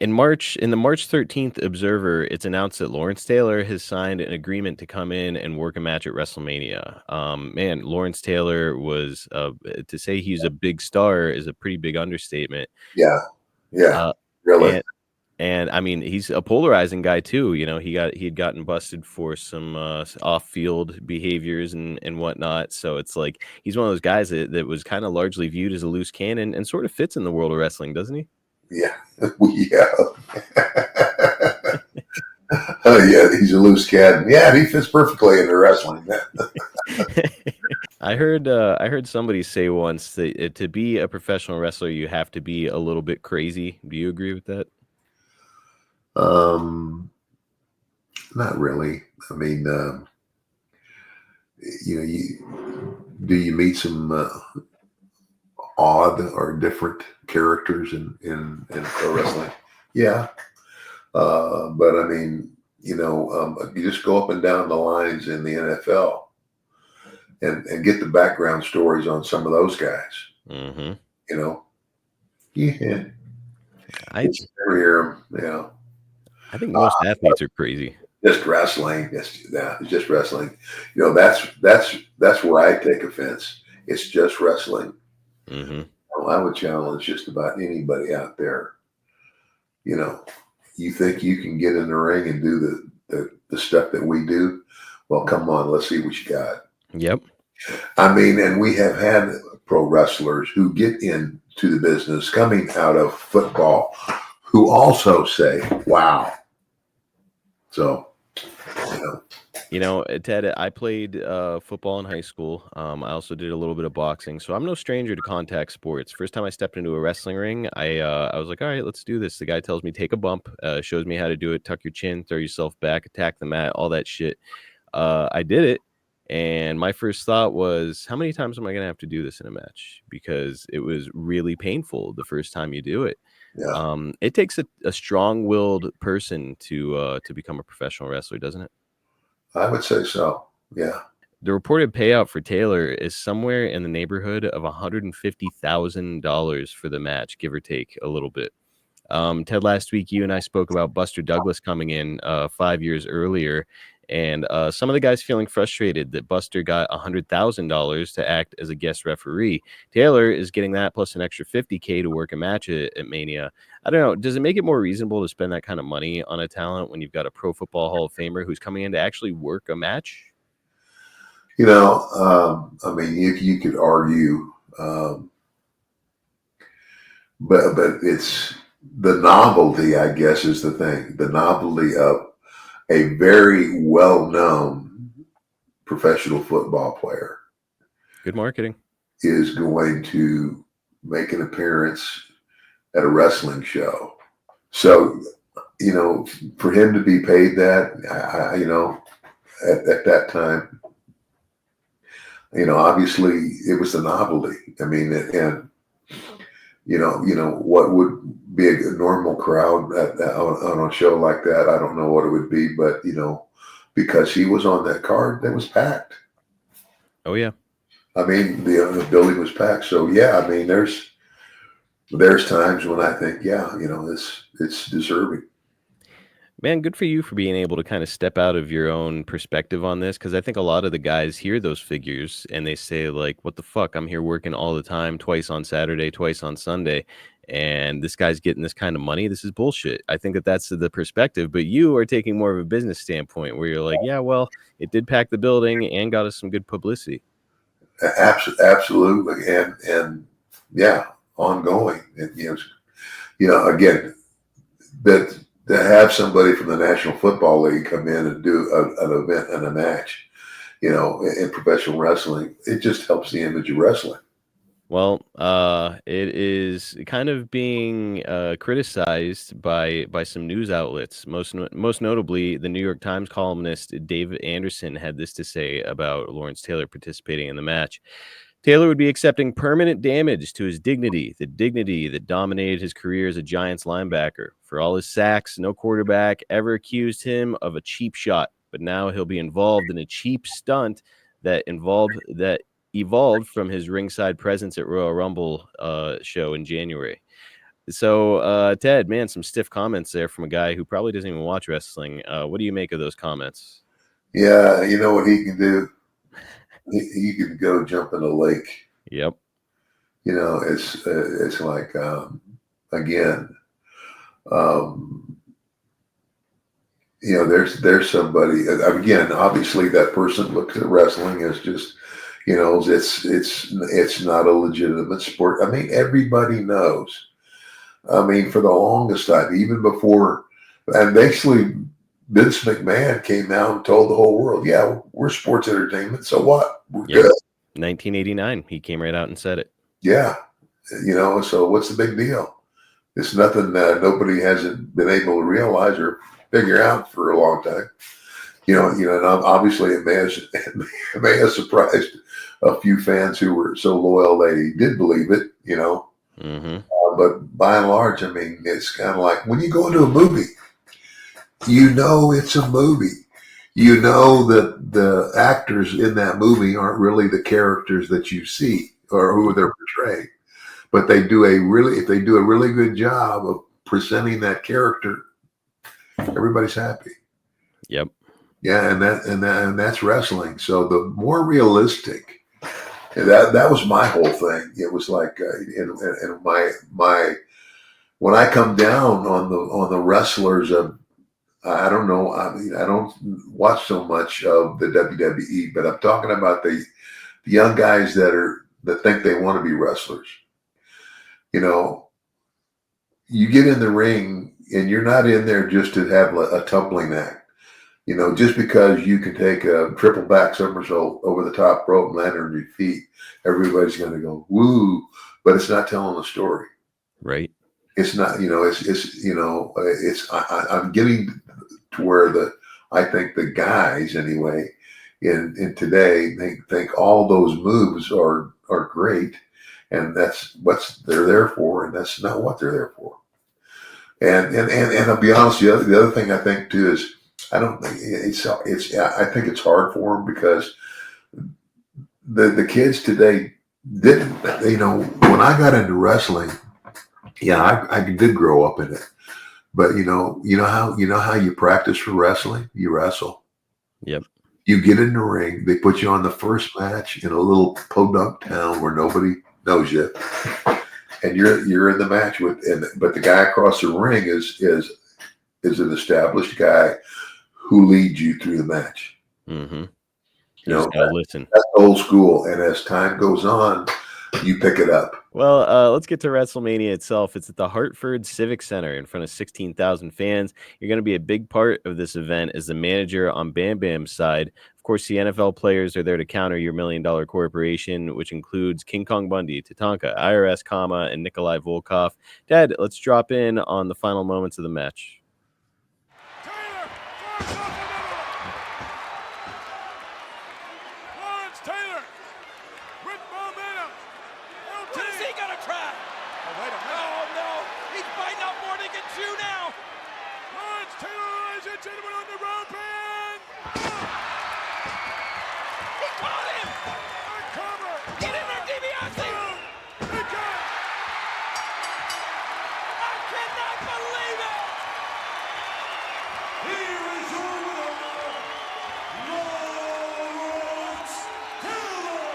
In the March 13th Observer, it's announced that Lawrence Taylor has signed an agreement to come in and work a match at WrestleMania. Man, Lawrence Taylor was to say he's a big star is a pretty big understatement. Yeah, yeah, Uh, really. and and I mean, he's a polarizing guy too. You know, he had gotten busted for some off-field behaviors and whatnot. So it's like he's one of those guys that was kind of largely viewed as a loose cannon and sort of fits in the world of wrestling, doesn't he? Yeah, yeah. Yeah, he's a loose cat. Yeah, he fits perfectly into wrestling. I heard somebody say once that to be a professional wrestler, you have to be a little bit crazy. Do you agree with that? Um, Not really. I mean, do you meet some odd or different characters in pro wrestling? Yeah, but I mean, you just go up and down the lines in the NFL and get the background stories on some of those guys. Mm-hmm. You know, yeah, I it's never hear them. I think most athletes are crazy. Just wrestling. It's just wrestling. That's where I take offense. It's just wrestling. Mm-hmm. Well, I would challenge just about anybody out there. You know, you think you can get in the ring and do the stuff that we do? Well, come on, let's see what you got. Yep. I mean, and we have had pro wrestlers who get into the business coming out of football who also say, wow. So, you know, Ted, I played football in high school. I also did a little bit of boxing, so I'm no stranger to contact sports. First time I stepped into a wrestling ring, I was like, all right, let's do this. The guy tells me take a bump, shows me how to do it, tuck your chin, throw yourself back, attack the mat, all that shit. I did it, and my first thought was, how many times am I gonna have to do this in a match? Because it was really painful the first time you do it. yeah, It takes a strong-willed person to become a professional wrestler, doesn't it? I would say so. Yeah. The reported payout for Taylor is somewhere in the neighborhood of $150,000 for the match, give or take a little bit. Ted, last week you and I spoke about Buster Douglas coming in 5 years earlier, and some of the guys feeling frustrated that Buster got $100,000 to act as a guest referee. Taylor is getting that plus an extra $50K to work a match at Mania. I don't know. Does it make it more reasonable to spend that kind of money on a talent when you've got a Pro Football Hall of Famer who's coming in to actually work a match? I mean, you could argue, but it's the novelty, I guess, is the thing. The novelty of a very well-known professional football player Good marketing. is going to make an appearance at a wrestling show. So, for him to be paid that, at that time, obviously it was the novelty. I mean, and what would be a normal crowd on a show like that? I don't know what it would be, but because he was on that card, that was packed. Oh yeah. I mean, the building was packed. So yeah, I mean, there's times when I think, yeah, it's deserving. Man, good for you for being able to kind of step out of your own perspective on this, because I think a lot of the guys hear those figures and they say, like, what the fuck? I'm here working all the time, twice on Saturday, twice on Sunday, and this guy's getting this kind of money. This is bullshit. I think that that's the perspective, but you are taking more of a business standpoint where you're like, yeah, well, it did pack the building and got us some good publicity. Absolutely, and yeah, ongoing. And, again, that to have somebody from the National Football League come in and do an event and a match, in professional wrestling, it just helps the image of wrestling. Well, it is kind of being criticized by some news outlets. Most notably, the New York Times columnist David Anderson had this to say about Lawrence Taylor participating in the match. Taylor would be accepting permanent damage to his dignity, the dignity that dominated his career as a Giants linebacker. For all his sacks, no quarterback ever accused him of a cheap shot, but now he'll be involved in a cheap stunt that evolved from his ringside presence at Royal Rumble show in January. So, Ted, man, some stiff comments there from a guy who probably doesn't even watch wrestling. What do you make of those comments? Yeah, you know what he can do? He can go jump in a lake. Yep. It's like again, um, there's somebody again. Obviously, that person looks at wrestling as just it's not a legitimate sport. I mean, everybody knows. I mean, for the longest time, even before, and basically, Vince McMahon came out and told the whole world, "Yeah, we're sports entertainment. So what? We're good." 1989, he came right out and said it. Yeah, So what's the big deal? It's nothing that nobody hasn't been able to realize or figure out for a long time. And obviously it may have surprised a few fans who were so loyal they did believe it. Mm-hmm. But by and large, I mean, it's kind of like when you go into a movie, it's a movie. That the actors in that movie aren't really the characters that you see or who they're portraying, but if they do a really good job of presenting that character, everybody's happy. Yep. Yeah, and that's wrestling. So the more realistic, that was my whole thing. It was like in my when I come down on the wrestlers of I don't know. I mean, I don't watch so much of the WWE, but I'm talking about the young guys that think they want to be wrestlers. You know, you get in the ring and you're not in there just to have a tumbling act. Just because you can take a triple back somersault over the top rope and land on your feet, everybody's going to go woo, but it's not telling the story. Right. It's not. I'm getting to where I think the guys anyway in today they think all those moves are great, and that's what they're there for, and that's not what they're there for. And I'll be honest, the other thing I think too is I don't think I think it's hard for them because the kids today didn't. When I got into wrestling, yeah, I did grow up in it. But how you practice for wrestling? You wrestle. Yep. You get in the ring. They put you on the first match in a little podunk town where nobody knows you, and you're in the match but the guy across the ring is an established guy who leads you through the match. Mm-hmm. You just gotta listen. That's old school, and as time goes on, you pick it up. Well, let's get to WrestleMania itself. It's at the Hartford Civic Center in front of 16,000 fans. You're going to be a big part of this event as the manager on Bam Bam's side. Of course, the NFL players are there to counter your $1 million corporation, which includes King Kong Bundy, Tatanka, IRS, and Nikolai Volkov. Dad, let's drop in on the final moments of the match. Gentlemen on the rope and he caught him! Cover! Get in there, DiBiase! I cannot believe it! Here is your winner, Lawrence Taylor!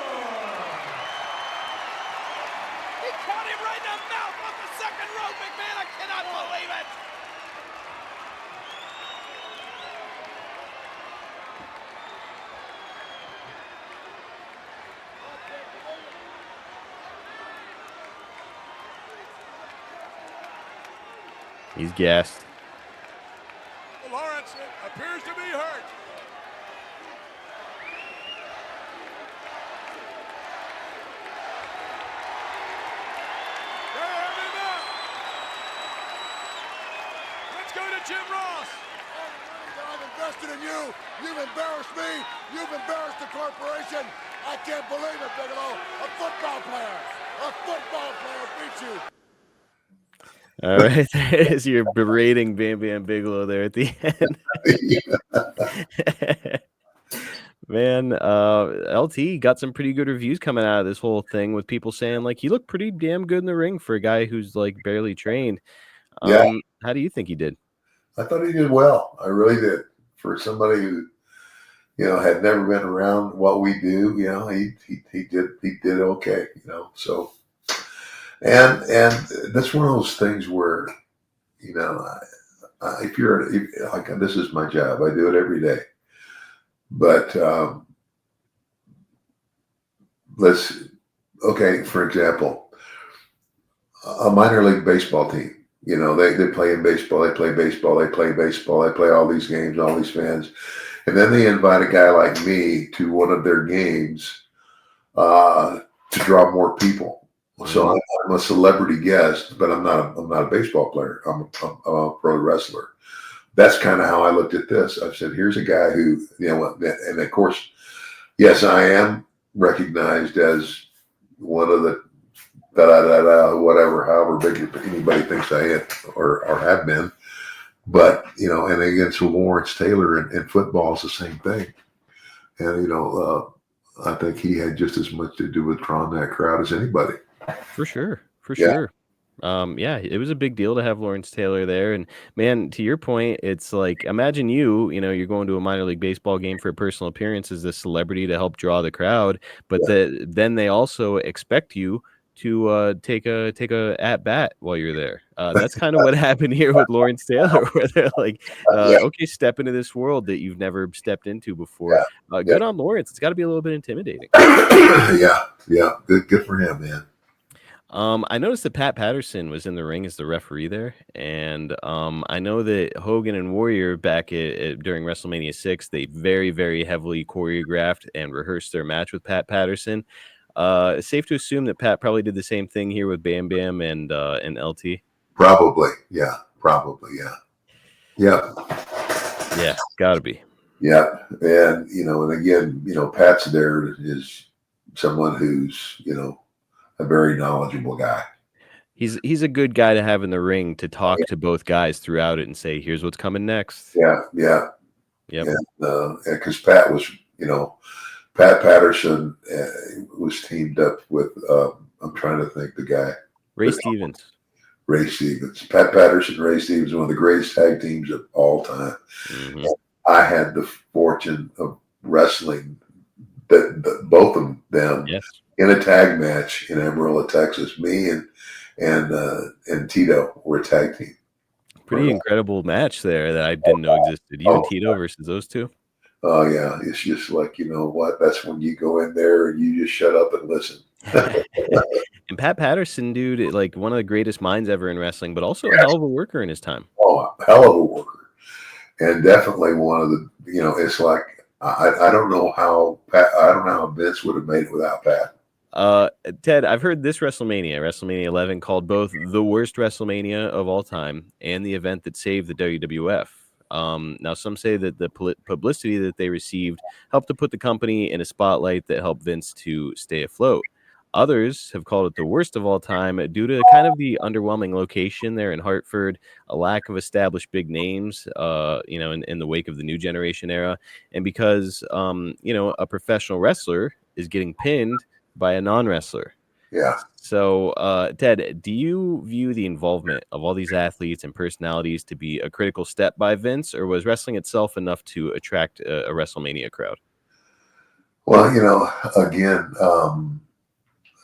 He caught him right in the mouth off the second rope, McMahon! I cannot believe it! He's gassed. Lawrence appears to be hurt. They have him up. Let's go to Jim Ross. I've invested in you. You've embarrassed me. You've embarrassed the corporation. I can't believe it, Bigelow. A football player beat you. All right, there's your berating Bam Bam Bigelow there at the end. Man, LT got some pretty good reviews coming out of this whole thing with people saying like he looked pretty damn good in the ring for a guy who's like barely trained. Yeah, How do you think he did? I thought he did well. I really did. For somebody who, had never been around what we do, he did okay, So and that's one of those things where, if like this is my job, I do it every day. But for example, a minor league baseball team. They play in baseball, they play baseball, they play baseball, they play all these games, all these fans. And then they invite a guy like me to one of their games to draw more people. So I'm a celebrity guest, but I'm not a baseball player. I'm a pro wrestler. That's kind of how I looked at this. I said, here's a guy who, and of course, yes, I am recognized as one of the whatever, however big anybody thinks I am or have been. But, and against Lawrence Taylor in football is the same thing. And, I think he had just as much to do with drawing that crowd as anybody. For sure. For Yeah. sure. Yeah, it was a big deal to have Lawrence Taylor there. And man, to your point, it's like imagine you're going to a minor league baseball game for a personal appearance as a celebrity to help draw the crowd, but then they also expect you to take a at bat while you're there. That's kind of what happened here with Lawrence Taylor, where they're like, Yeah. okay, step into this world that you've never stepped into before. Yeah. Good on Lawrence. It's got to be a little bit intimidating. Yeah. Good for him, man. I noticed that Pat Patterson was in the ring as the referee there, and I know that Hogan and Warrior back during WrestleMania 6, they very, very heavily choreographed and rehearsed their match with Pat Patterson. Safe to assume that Pat probably did the same thing here with Bam Bam and LT. Probably, yeah. Yeah, gotta be. Yeah, and again, Pat's there is someone who's a very knowledgeable guy. He's a good guy to have in the ring to talk to both guys throughout it and say, "Here's what's coming next." Yeah. Yep. And because Pat was, Pat Patterson was teamed up with I'm trying to think the guy. Ray Stevens. Ray Stevens. Pat Patterson, Ray Stevens, one of the greatest tag teams of all time. Mm-hmm. I had the fortune of wrestling both of them in a tag match in Amarillo, Texas. Me and Tito were a tag team. Pretty incredible match there that I didn't know existed. You and Tito versus those two. Oh yeah, it's just like what? That's when you go in there and you just shut up and listen. And Pat Patterson, dude, like one of the greatest minds ever in wrestling, but also a hell of a worker in his time. Oh, a hell of a worker, and definitely one of the. It's like I don't know how Vince would have made it without Pat. Ted, I've heard this WrestleMania 11, called both the worst WrestleMania of all time and the event that saved the WWF. Now, some say that the publicity that they received helped to put the company in a spotlight that helped Vince to stay afloat. Others have called it the worst of all time due to kind of the underwhelming location there in Hartford, a lack of established big names, in the wake of the new generation era, and because, a professional wrestler is getting pinned by a non-wrestler. Yeah. So, Ted, do you view the involvement of all these athletes and personalities to be a critical step by Vince, or was wrestling itself enough to attract a WrestleMania crowd? Well, again,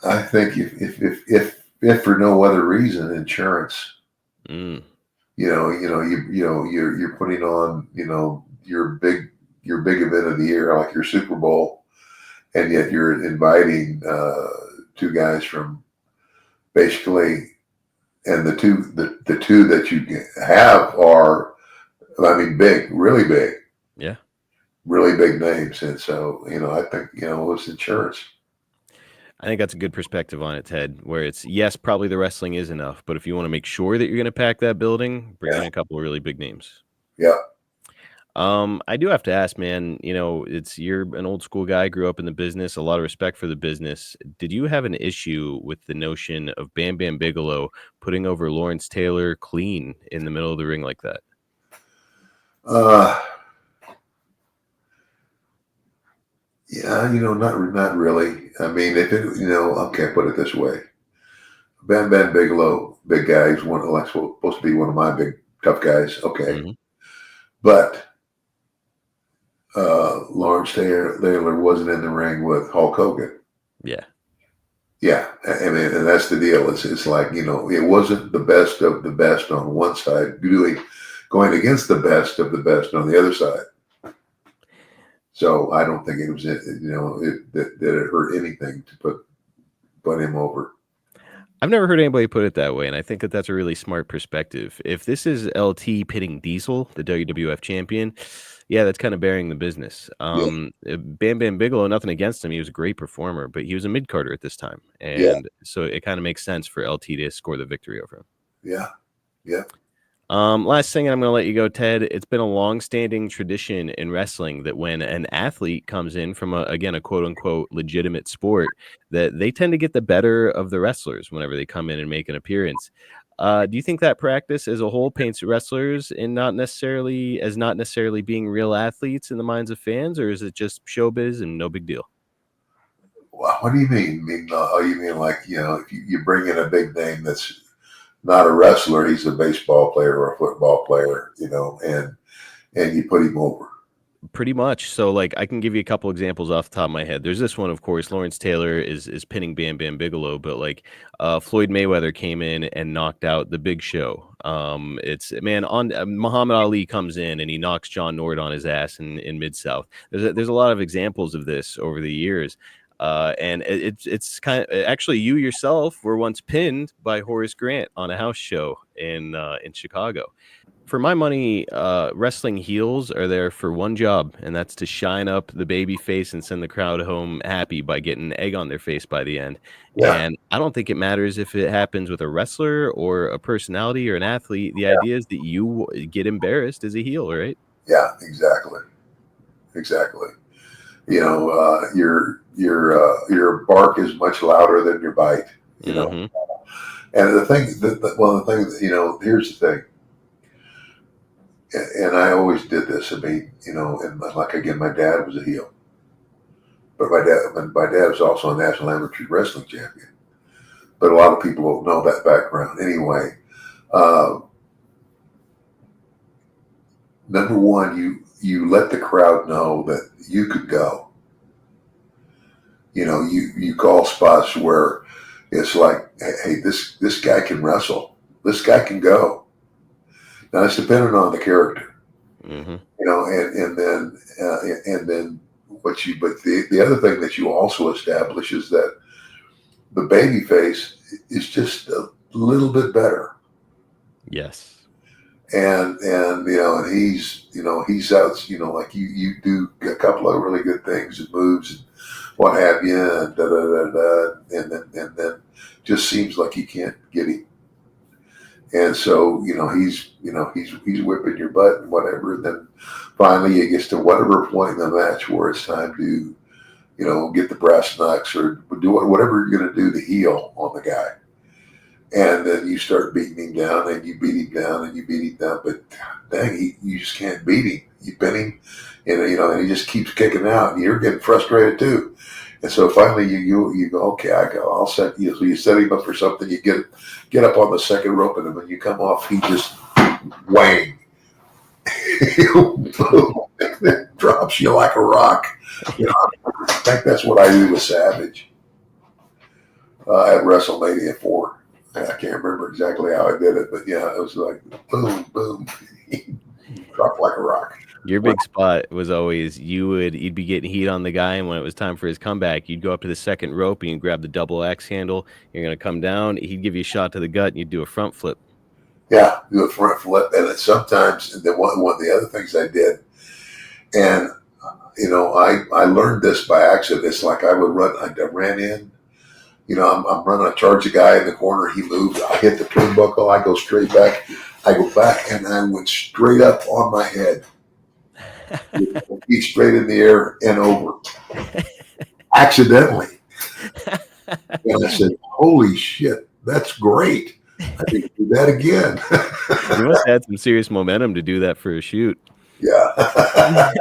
I think if for no other reason, insurance. You're putting on your big event of the year, like your Super Bowl, and yet you're inviting two guys from basically, and the two that you have are, big, really big. Yeah. Really big names. And so, I think, it's insurance. I think that's a good perspective on it, Ted, where it's, yes, probably the wrestling is enough, but if you want to make sure that you're going to pack that building, bring in a couple of really big names. Yeah. I do have to ask, man, you're an old school guy, grew up in the business, a lot of respect for the business. Did you have an issue with the notion of Bam Bam Bigelow putting over Lawrence Taylor clean in the middle of the ring like that? Yeah, not really. I mean, if it, okay, put it this way. Bam Bam Bigelow, big guy, he's one like supposed to be one of my big tough guys. Okay, Hmm. but Lawrence Taylor wasn't in the ring with Hulk Hogan. Yeah. Yeah, I mean, and that's the deal. It's like it wasn't the best of the best on one side going against the best of the best on the other side. So I don't think it was that it hurt anything to put him over. I've never heard anybody put it that way, and I think that that's a really smart perspective. If this is LT pitting Diesel, the WWF champion, yeah, that's kind of bearing the business. Yeah, Bam Bam Bigelow, nothing against him, he was a great performer, but he was a mid carder at this time, yeah, and so it kind of makes sense for LT to score the victory over him. yeah, yeah, Last thing, and I'm going to let you go, Ted. It's been a long-standing tradition in wrestling that when an athlete comes in from again a quote unquote legitimate sport, that they tend to get the better of the wrestlers whenever they come in and make an appearance. Do you think that practice as a whole paints wrestlers in not necessarily being real athletes in the minds of fans, or is it just showbiz and no big deal? Well, what do you mean? You mean like if you bring in a big name that's not a wrestler, he's a baseball player or a football player, and you put him over. Pretty much. So, like, I can give you a couple examples off the top of my head. There's this one, of course, Lawrence Taylor is pinning Bam Bam Bigelow, but like, Floyd Mayweather came in and knocked out the Big Show. It's man on Muhammad Ali comes in and he knocks John Nord on his ass in Mid South. There's a lot of examples of this over the years. And it's kind of actually you yourself were once pinned by Horace Grant on a house show in Chicago. For my money, wrestling heels are there for one job, and that's to shine up the baby face and send the crowd home happy by getting egg on their face by the end. Yeah, And I don't think it matters if it happens with a wrestler or a personality or an athlete. The idea is that you get embarrassed as a heel, right? yeah, exactly, exactly. Your bark is much louder than your bite. You know, Hmm. and one of the things, here's the thing, and I always did this. I mean, and like again, my dad was a heel, but my dad was also a national amateur wrestling champion. But a lot of people don't know that background. Anyway, uh, number one, you let the crowd know that you could go. You call spots where it's like, hey, this guy can wrestle. This guy can go. Now it's dependent on the character, Hmm. and then but the other thing that you also establish is that the baby face is just a little bit better. Yes. And he's out, like you do a couple of really good things and moves and what have you, and and then just seems like you can't get him. And so he's whipping your butt and whatever. And then finally it gets to whatever point in the match where it's time to get the brass knucks or do whatever you're going to do to heel on the guy. And then you start beating him down, and you beat him down, and you beat him down. But dang, you just can't beat him. You pin him, and he just keeps kicking out, and you're getting frustrated too. And so finally, you go, okay, I'll set you. So you set him up for something. You get up on the second rope, and when you come off, he just whang, drops you like a rock. I think that's what I do with Savage at WrestleMania 4. I can't remember exactly how I did it, but yeah, it was like boom, boom, dropped like a rock. Your big spot was always you'd be getting heat on the guy, and when it was time for his comeback, you'd go up to the second rope and you'd grab the double axe handle. You're gonna come down. He'd give you a shot to the gut, and you'd do a front flip. Yeah, do a front flip, and then sometimes and then one of the other things I did, and I learned this by accident. It's like I ran in. I'm running, I charge the guy in the corner, he moves, I hit the turnbuckle, I go straight back, I go back, and I went straight up on my head. Feet straight in the air and over. Accidentally. And I said, holy shit, that's great. I can do that again. You must have had some serious momentum to do that for a shoot. Yeah.